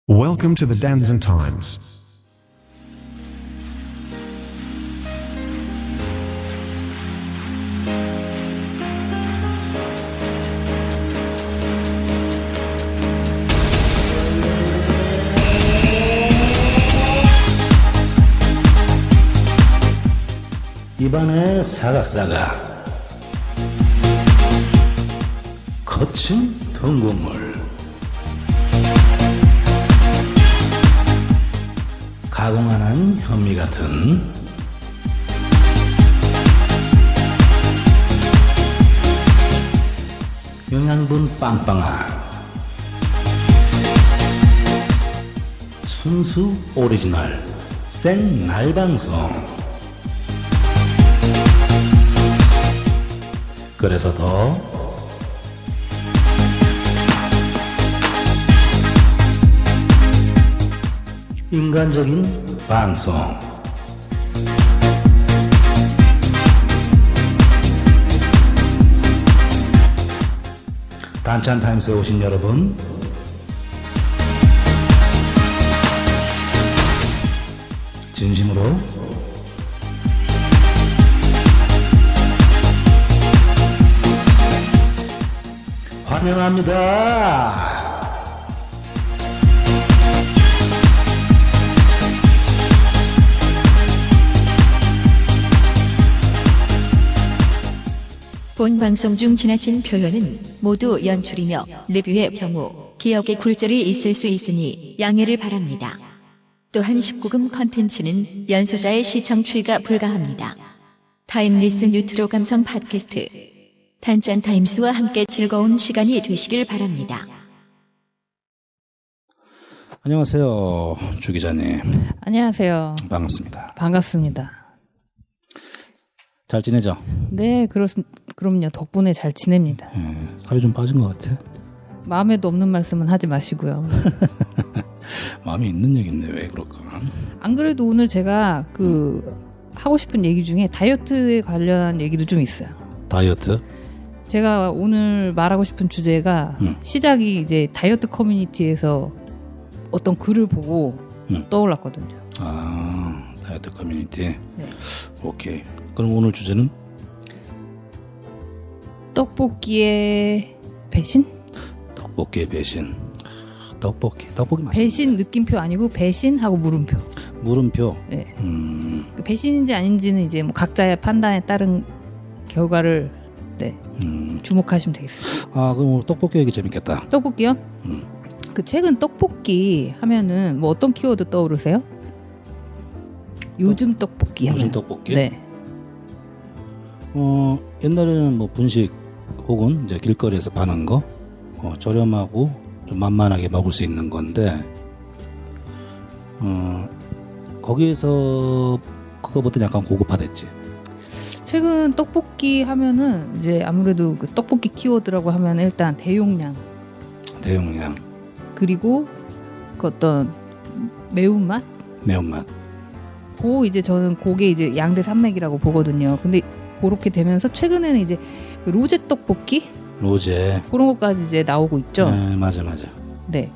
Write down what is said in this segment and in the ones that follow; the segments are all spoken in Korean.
Welcome to the Danzan Times. 입안에 사각사각 거친 통곡물 가공 안 한 현미 같은 영양분 빵빵한 순수 오리지널 생날방송. 그래서 더 인간적인 방송. 단찬타임스에 오신 여러분, 진심으로 환영합니다. 본 방송 중 지나친 표현은 모두 연출이며 리뷰의 경우 기억에 굴절이 있을 수 있으니 양해를 바랍니다. 또한 19금 컨텐츠는 연소자의 시청 추이가 불가합니다. 타임리스 뉴트로 감성 팟캐스트 단짠타임스와 함께 즐거운 시간이 되시길 바랍니다. 안녕하세요, 주 기자님. 안녕하세요. 반갑습니다. 반갑습니다. 잘 지내죠? 네, 그럼요. 덕분에 잘 지냅니다. 살이 좀 빠진 것 같아. 마음에도 없는 말씀은 하지 마시고요. 마음에 있는 얘기인데 왜 그럴까? 안 그래도 오늘 제가 하고 싶은 얘기 중에 다이어트에 관련한 얘기도 좀 있어요. 다이어트? 제가 오늘 말하고 싶은 주제가 시작이 이제 다이어트 커뮤니티에서 어떤 글을 보고 떠올랐거든요. 아, 다이어트 커뮤니티. 네. 오케이. 그럼 오늘 주제는? 떡볶이의 배신? 떡볶이의 배신. 떡볶이 맛있네. 배신 느낌표 아니고 배신하고 물음표. 물음표. 네. 배신인지 아닌지는 이제 뭐 각자의 판단에 따른 결과를 주목하시면 되겠습니다. 아, 그럼 오늘 떡볶이 얘기 재밌겠다. 떡볶이요? 최근 떡볶이 하면은 뭐 어떤 키워드 떠오르세요? 요즘 떡볶이 하면. 요즘 떡볶이? 네. 옛날에는 뭐 분식 혹은 이제 길거리에서 파는 거 저렴하고 좀 만만하게 먹을 수 있는 건데 거기에서 그거보다 약간 고급화됐지. 최근 떡볶이 하면은 이제 아무래도 그 떡볶이 키워드라고 하면 일단 대용량 그리고 그 어떤 매운맛 이제 저는 그게 이제 양대 산맥이라고 보거든요. 근데 그렇게 되면서 최근에는 이제 로제 떡볶이 그런 것까지 이제 나오고 있죠. 네, 맞아. 네.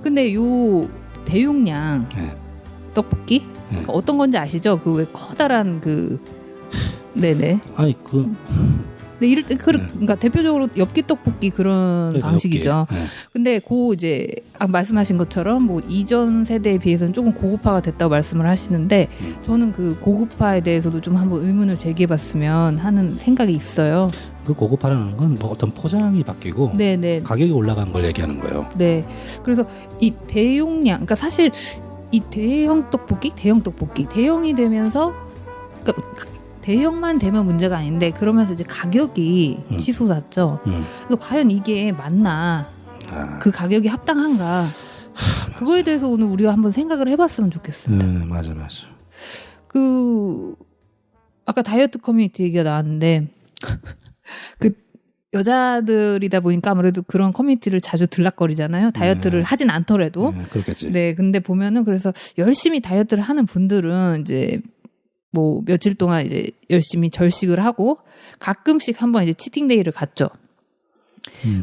근데 요 대용량 떡볶이 어떤 건지 아시죠? 그 왜 커다란 네네. 아니 네, 이럴 때 그러니까 대표적으로 엽기 떡볶이 그런 방식이죠. 네. 근데 이제 아까 말씀하신 것처럼 뭐 이전 세대에 비해서는 조금 고급화가 됐다고 말씀을 하시는데 저는 그 고급화에 대해서도 좀 한번 의문을 제기해봤으면 하는 생각이 있어요. 그 고급화라는 건 뭐 어떤 포장이 바뀌고 네네. 가격이 올라간 걸 얘기하는 거예요. 네. 그래서 이 대용량, 그러니까 사실 이 대형 떡볶이 대형이 되면서 그러니까 대형만 되면 문제가 아닌데 그러면서 이제 가격이 치솟았죠. 그래서 과연 이게 맞나? 그 가격이 합당한가? 그거에 대해서 오늘 우리가 한번 생각을 해봤으면 좋겠습니다. 맞아. 아까 다이어트 커뮤니티 얘기가 나왔는데 여자들이다 보니까 아무래도 그런 커뮤니티를 자주 들락거리잖아요. 다이어트를 하진 않더라도. 그렇겠지. 네, 근데 보면은 그래서 열심히 다이어트를 하는 분들은 이제 뭐 며칠 동안 이제 열심히 절식을 하고 가끔씩 한번 이제 치팅데이를 갖죠.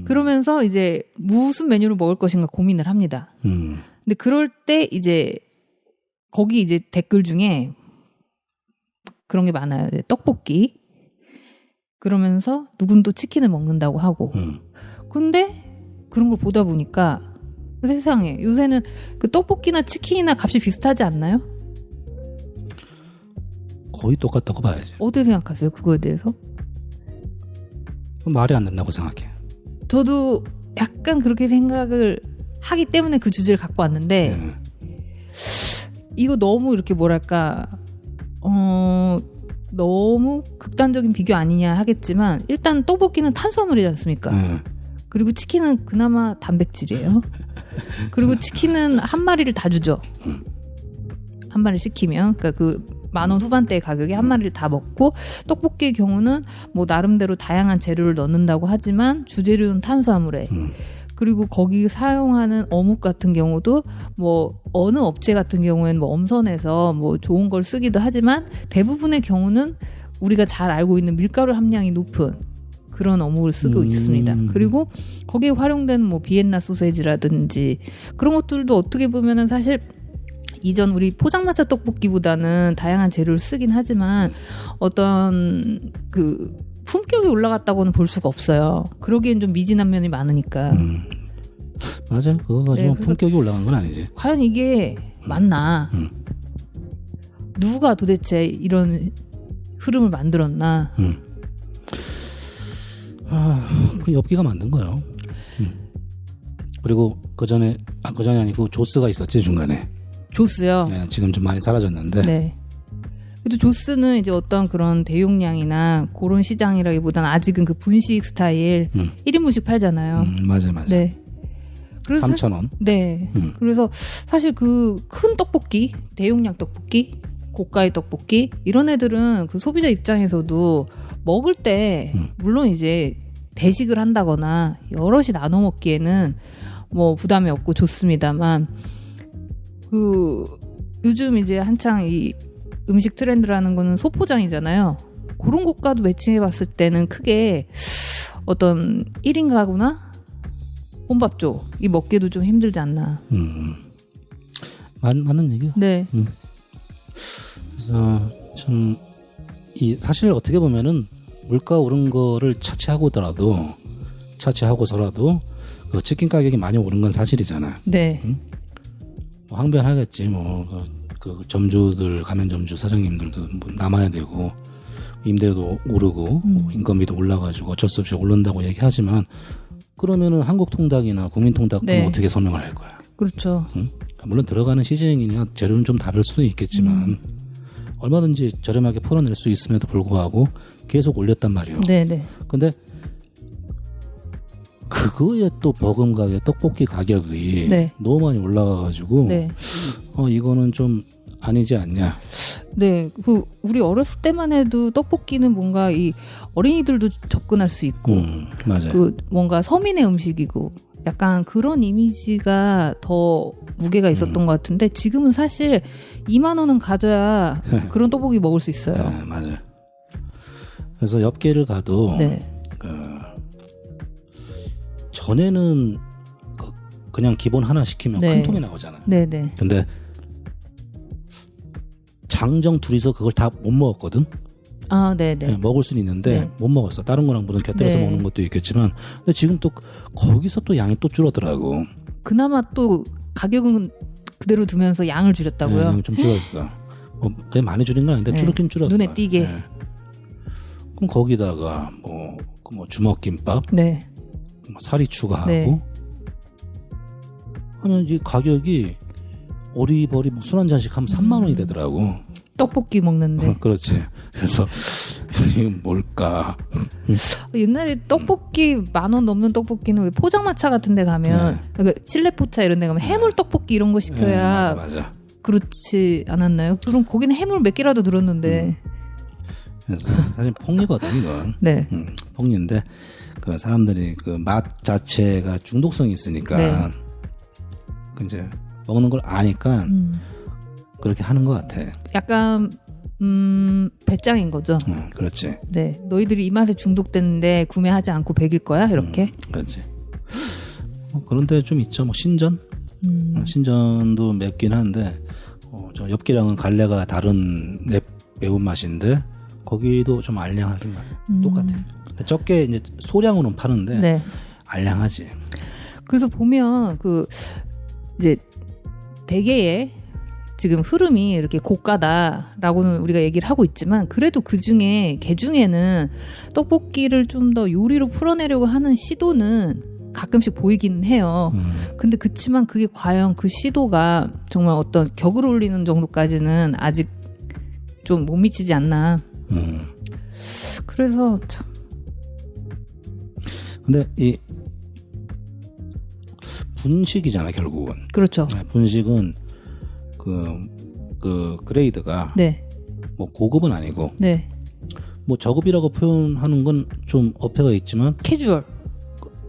그러면서 이제 무슨 메뉴를 먹을 것인가 고민을 합니다. 근데 그럴 때 이제 거기 이제 댓글 중에 그런 게 많아요. 떡볶이. 그러면서 누군 또 치킨을 먹는다고 하고. 근데 그런 걸 보다 보니까 세상에 요새는 그 떡볶이나 치킨이나 값이 비슷하지 않나요? 거의 똑같다고 봐야지. 어떻게 생각하세요? 그거에 대해서? 말이 안 된다고 생각해. 저도 약간 그렇게 생각을 하기 때문에 그 주제를 갖고 왔는데 이거 너무 이렇게 뭐랄까 너무 극단적인 비교 아니냐 하겠지만 일단 떡볶이는 탄수화물이지 않습니까? 그리고 치킨은 그나마 단백질이에요. 그리고 치킨은 한 마리를 다 주죠. 한 마리를 시키면 그러니까 그 10,000원 후반대의 가격에 한 마리를 다 먹고 떡볶이의 경우는 뭐 나름대로 다양한 재료를 넣는다고 하지만 주재료는 탄수화물에 그리고 거기 사용하는 어묵 같은 경우도 뭐 어느 업체 같은 경우에는 뭐 엄선해서 뭐 좋은 걸 쓰기도 하지만 대부분의 경우는 우리가 잘 알고 있는 밀가루 함량이 높은 그런 어묵을 쓰고 있습니다. 그리고 거기에 활용되는 뭐 비엔나 소세지라든지 그런 것들도 어떻게 보면은 사실 이전 우리 포장마차 떡볶이보다는 다양한 재료를 쓰긴 하지만 어떤 그 품격이 올라갔다고는 볼 수가 없어요. 그러기엔 좀 미진한 면이 많으니까. 맞아요. 그거 가지고 품격이 올라간 건 아니지. 과연 이게 맞나? 누가 도대체 이런 흐름을 만들었나? 그 엽기가 만든 거예요. 그리고 그전에 아니고 조스가 있었지 중간에. 조스요? 네, 지금 좀 많이 사라졌는데. 네. 그래도 조스는 이제 어떤 그런 대용량이나 그런 시장이라기보다는 아직은 그 분식 스타일 1인분씩 팔잖아요. 맞아. 네. 그래서 3,000원. 네. 그래서 사실 그 큰 떡볶이, 대용량 떡볶이, 고가의 떡볶이 이런 애들은 그 소비자 입장에서도 먹을 때 물론 이제 대식을 한다거나 여럿이 나눠 먹기에는 뭐 부담이 없고 좋습니다만 그 요즘 이제 한창 이 음식 트렌드라는 거는 소포장이잖아요. 그런 것과도 매칭해 봤을 때는 크게 어떤 1인 가구나 혼밥족이 먹기도 좀 힘들지 않나. 맞는 얘기요. 네. 그래서 참 사실 어떻게 보면은 물가 오른 거를 차치하고서라도 그 치킨 가격이 많이 오른 건 사실이잖아. 네. 뭐 항변하겠지. 뭐 그 점주들 가맹점주 사장님들도 뭐 남아야 되고 임대도 오르고 인건비도 올라가지고 어쩔 수 없이 오른다고 얘기하지만 그러면은 한국통닭이나 국민통닭은 네. 어떻게 설명을 할 거야? 그렇죠. 물론 들어가는 시즈닝이나 재료는 좀 다를 수도 있겠지만 얼마든지 저렴하게 풀어낼 수 있음에도 불구하고 계속 올렸단 말이에요. 네네. 근데 그거에 또 버금가게 떡볶이 가격이 네. 너무 많이 올라가가지고 네. 이거는 좀 아니지 않냐. 네. 그 우리 어렸을 때만 해도 떡볶이는 뭔가 이 어린이들도 접근할 수 있고 맞아요. 그 뭔가 서민의 음식이고 약간 그런 이미지가 더 무게가 있었던 것 같은데 지금은 사실 2만 원은 가져야 그런 떡볶이 먹을 수 있어요. 네, 맞아요. 그래서 엽기를 가도 네. 전에는 그냥 기본 하나 시키면 네. 큰 통이 나오잖아. 네네. 근데 장정 둘이서 그걸 다 못 먹었거든. 아, 네네. 네, 먹을 수는 있는데 네. 못 먹었어. 다른 거랑 무슨 곁들여서 네. 먹는 것도 있겠지만, 근데 지금 또 거기서 또 양이 또 줄어들더라고. 그나마 또 가격은 그대로 두면서 양을 줄였다고요? 네, 좀 줄었어. 그게 많이 줄인 건 아닌데 네. 줄었긴 줄었어. 눈에 띄게. 네. 그럼 거기다가 뭐 주먹김밥, 네. 뭐 사리 추가하고 네. 하면 이 가격이 어리버리 뭐 술 한 잔씩 하면 3만 원이 되더라고. 떡볶이 먹는데. 그렇지. 그래서 이게 뭘까? 옛날에 떡볶이 10,000원 넘는 떡볶이는 왜 포장마차 같은 데 가면 그러니까 실내포차 이런 데 가면 해물 떡볶이 이런 거 시켜야 맞아. 그렇지 않았나요? 그럼 거기는 해물 몇 개라도 들었는데. 그래서 사실 폭리거든 이건. 네. 폭리인데 그 사람들이 그 맛 자체가 중독성이 있으니까 네. 그 이제 먹는 걸 아니까 그렇게 하는 것 같아. 약간 배짱인 거죠. 그렇지. 네, 너희들이 이 맛에 중독됐는데 구매하지 않고 배길 거야 이렇게. 그렇지. 그런데 좀 있죠. 뭐 신전 신전도 맵긴 한데 저 엽기랑은 갈래가 다른 매운맛인데 거기도 좀 알량하긴 똑같아요. 근데 적게 이제 소량으로는 파는데 네. 알량하지. 그래서 보면 그 이제 대게의 지금 흐름이 이렇게 고가다라고는 우리가 얘기를 하고 있지만 그래도 그 중에 게 중에는 떡볶이를 좀 더 요리로 풀어내려고 하는 시도는 가끔씩 보이기는 해요. 근데 그치만 그게 과연 그 시도가 정말 어떤 격을 올리는 정도까지는 아직 좀 못 미치지 않나. 그래서 참. 근데 이 분식이잖아 결국은. 그렇죠. 네, 분식은 그 그레이드가 네. 뭐 고급은 아니고 네. 뭐 저급이라고 표현하는 건 좀 어폐가 있지만 캐주얼.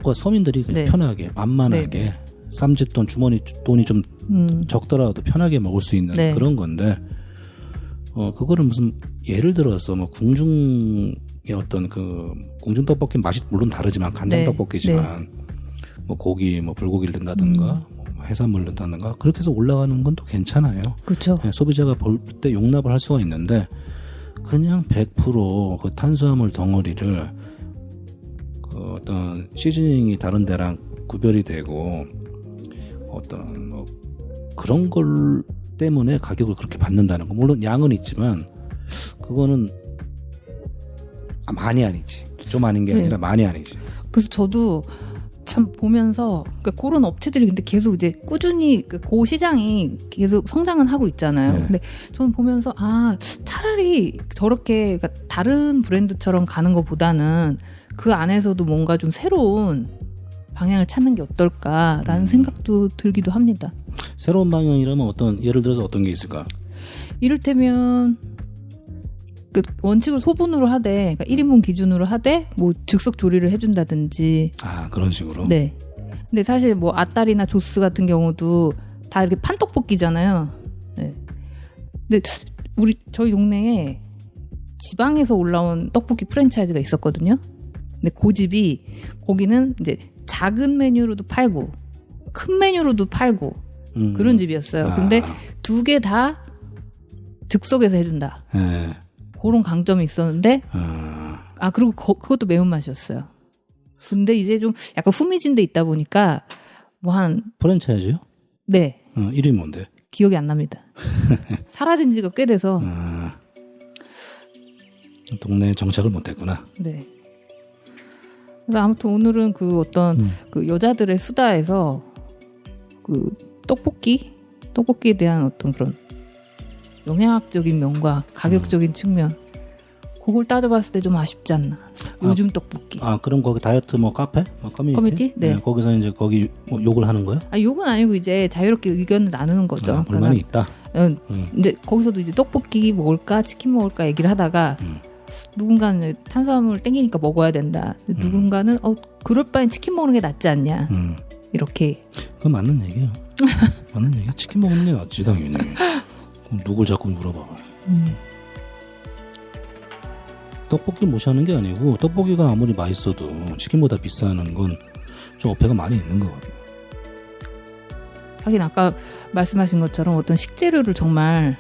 그 서민들이 그냥 네. 편하게 만만하게 쌈짓돈 주머니 돈이 좀 적더라도 편하게 먹을 수 있는 네. 그런 건데 그거를 무슨 예를 들어서 뭐 궁중의 어떤 그 궁중 떡볶이 맛이 물론 다르지만 간장 네. 떡볶이지만 뭐 고기 뭐 불고기를 넣는다든가 뭐 해산물 넣는다든가 그렇게 해서 올라가는 건 또 괜찮아요. 그렇죠. 네, 소비자가 볼 때 용납을 할 수가 있는데 그냥 100% 그 탄수화물 덩어리를 그 어떤 시즈닝이 다른 데랑 구별이 되고 어떤 뭐 그런 걸 때문에 가격을 그렇게 받는다는 거 물론 양은 있지만 그거는 많이 아니지 좀 아닌 게 네. 아니라 많이 아니지. 그래서 저도 참 보면서 그러니까 그런 업체들이 근데 계속 이제 꾸준히 그 시장이 계속 성장은 하고 있잖아요. 네. 근데 저는 보면서 차라리 저렇게 그러니까 다른 브랜드처럼 가는 것보다는 그 안에서도 뭔가 좀 새로운 방향을 찾는 게 어떨까라는 생각도 들기도 합니다. 새로운 방향이라면 어떤 예를 들어서 어떤 게 있을까? 이를테면 그 원칙을 소분으로 하되 그러니까 1인분 기준으로 하되 뭐 즉석 조리를 해준다든지 그런 식으로. 네. 근데 사실 뭐 아따리나 조스 같은 경우도 다 이렇게 판떡볶이잖아요. 네. 근데 저희 동네에 지방에서 올라온 떡볶이 프랜차이즈가 있었거든요. 근데 그 집이 거기는 이제 작은 메뉴로도 팔고 큰 메뉴로도 팔고 그런 집이었어요. 근데 두 개 다 즉석에서 해준다. 네. 그런 강점이 있었는데 그리고 그것도 매운맛이었어요. 근데 이제 좀 약간 후미진 데 있다 보니까 뭐 프랜차이즈요? 네. 이름이 뭔데? 기억이 안 납니다. 사라진 지가 꽤 돼서. 동네에 정착을 못했구나. 네. 그래서 아무튼 오늘은 그 어떤 그 여자들의 수다에서 그 떡볶이에 대한 어떤 그런 영양학적인 면과 가격적인 측면 그걸 따져봤을 때 좀 아쉽지 않나. 요즘 떡볶이. 그럼 거기 다이어트 뭐 카페? 뭐 커뮤니티? 네. 거기서 이제 거기 뭐 욕을 하는 거야? 욕은 아니고 이제 자유롭게 의견을 나누는 거죠. 불만이 있다. 이제 거기서도 이제 떡볶이 먹을까 치킨 먹을까 얘기를 하다가 누군가는 탄수화물 땡기니까 먹어야 된다. 누군가는 그럴 바엔 치킨 먹는 게 낫지 않냐. 이렇게. 그건 맞는 얘기예요. 맞는 얘기야. 치킨 먹는 게 낫지 당연히. 그럼 누굴 자꾸 물어봐. 떡볶이 무시하는 게 아니고 떡볶이가 아무리 맛있어도 치킨보다 비싸는 건 좀 어폐가 많이 있는 것 같아요. 하긴 아까 말씀하신 것처럼 어떤 식재료를 정말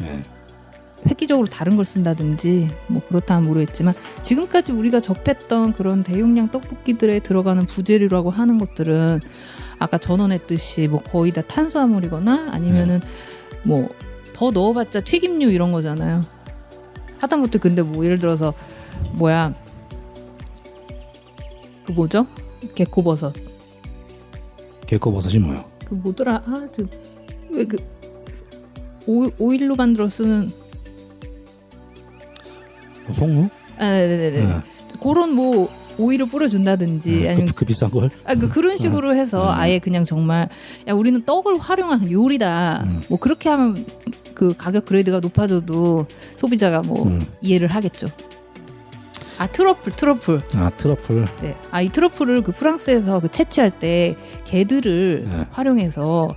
획기적으로 다른 걸 쓴다든지 뭐 그렇다면 모르겠지만 지금까지 우리가 접했던 그런 대용량 떡볶이들에 들어가는 부재료라고 하는 것들은 아까 전언했듯이 뭐 거의 다 탄수화물이거나 아니면은 뭐 더 넣어봤자 튀김류 이런 거잖아요. 하다못해 근데 뭐 예를 들어서 그 뭐죠? 개코버섯. 개코버섯이 뭐야? 그 뭐더라? 왜 그 오일로 만들어 쓰는 송로? 네네네. 그런 뭐 오일을 뿌려준다든지 아니면 그 비싼 걸? 그런 식으로 해서 아예 그냥 정말 우리는 떡을 활용한 요리다. 뭐 그렇게 하면 그 가격 그레이드가 높아져도 소비자가 뭐 이해를 하겠죠. 트러플. 트러플. 네. 이 트러플을 그 프랑스에서 그 채취할 때 개들을 활용해서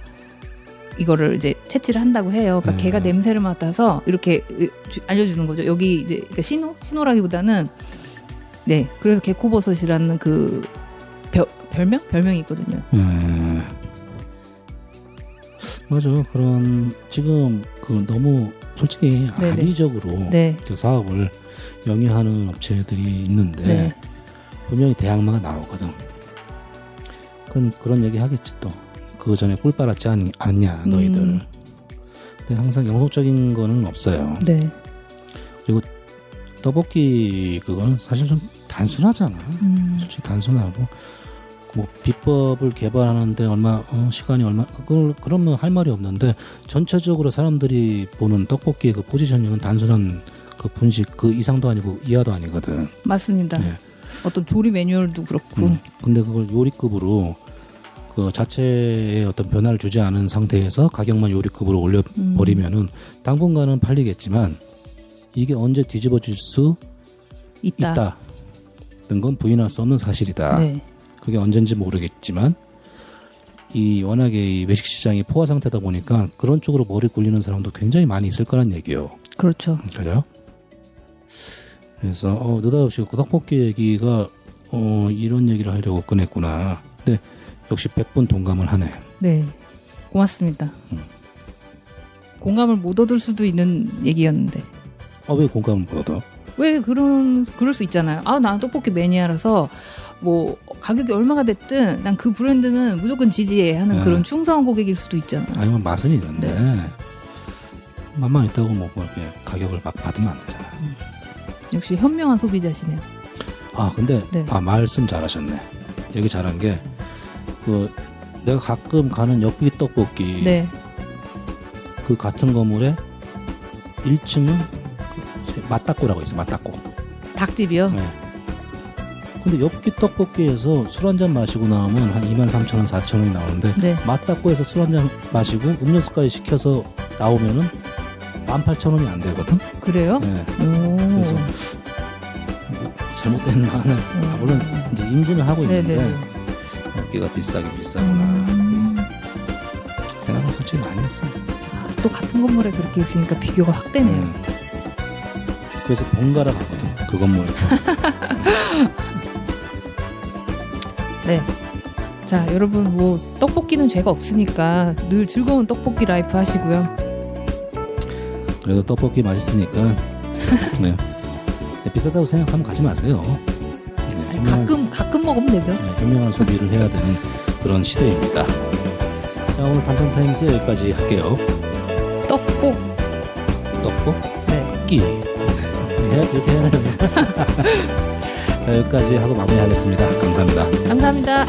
이거를 이제 채취를 한다고 해요. 그러니까 개가 냄새를 맡아서 이렇게 알려주는 거죠. 여기 이제 그러니까 신호라기보다는 그래서 개코버섯이라는 그 별명이 있거든요. 맞아. 그런 지금 그 너무 솔직히 네네. 안리적으로 네. 그 사업을 영위하는 업체들이 있는데 네. 분명히 대항마가 나오거든. 그럼 그런 얘기 하겠지 또. 그 전에 꿀 빨았지 않냐 너희들. 근데 항상 영속적인 거는 없어요. 네. 그리고 떡볶이 그거는 사실 좀 단순하잖아. 솔직히 단순하고 뭐 비법을 개발하는데 얼마 시간이 얼마 그러면 할 말이 없는데 전체적으로 사람들이 보는 떡볶이의 그 포지셔닝은 단순한 그 분식 그 이상도 아니고 이하도 아니거든. 맞습니다. 네. 어떤 조리 매뉴얼도 그렇고. 근데 그걸 요리급으로 그 자체의 어떤 변화를 주지 않은 상태에서 가격만 요리급으로 올려버리면은 당분간은 팔리겠지만 이게 언제 뒤집어질 수 있다는 건 부인할 수 없는 사실이다. 네. 그게 언젠지 모르겠지만 이 워낙에 이 외식 시장이 포화 상태다 보니까 그런 쪽으로 머리 굴리는 사람도 굉장히 많이 있을 거란 얘기예요. 그렇죠. 그죠? 그래서 느닷없이 그 떡볶이 얘기가 이런 얘기를 하려고 꺼냈구나. 근데 역시 100분 동감을 하네. 네. 고맙습니다. 공감을 못 얻을 수도 있는 얘기였는데. 왜 공감을 못 얻어? 왜 그럴 수 있잖아요. 나는 떡볶이 매니아라서 뭐 가격이 얼마가 됐든 난 그 브랜드는 무조건 지지해 하는 그런 충성한 고객일 수도 있잖아요. 아니면 맛은 있는데 맛만 있다고 뭐 이렇게 가격을 막 받으면 안 되잖아. 역시 현명한 소비자시네요. 근데 네. 말씀 잘하셨네. 얘기 잘한 게 그 내가 가끔 가는 옆비 떡볶이 네. 그 같은 건물에 1층은 맛다꼬라고 있어. 맛다꼬. 닭집이요? 네. 근데 엽기 떡볶이에서 술 한잔 마시고 나오면 한 23,000원, 4,000원이 나오는데 네. 맛다꼬에서 술 한잔 마시고 음료수까지 시켜서 나오면은 18,000원이 안 되거든. 그래요? 네. 오. 그래서 잘못됐나 하는 물론 이제 인지는 하고 있는데 네네. 엽기가 비싸구나 생각을 솔직히 많이 했어. 또 같은 건물에 그렇게 있으니까 비교가 확 되네요. 그래서 번갈아 가거든 그 건물에. 네. 자, 여러분 뭐 떡볶이는 죄가 없으니까 늘 즐거운 떡볶이 라이프 하시고요. 그래도 떡볶이 맛있으니까 네. 비싸다고 생각하면 가지 마세요. 네, 가끔 먹으면 되죠. 현명한 소비를 해야 되는 그런 시대입니다. 자, 오늘 단짠타임스 여기까지 할게요. 떡볶이 네. 이렇게 해야 되는 자, 여기까지 하고 마무리하겠습니다. 감사합니다. 감사합니다.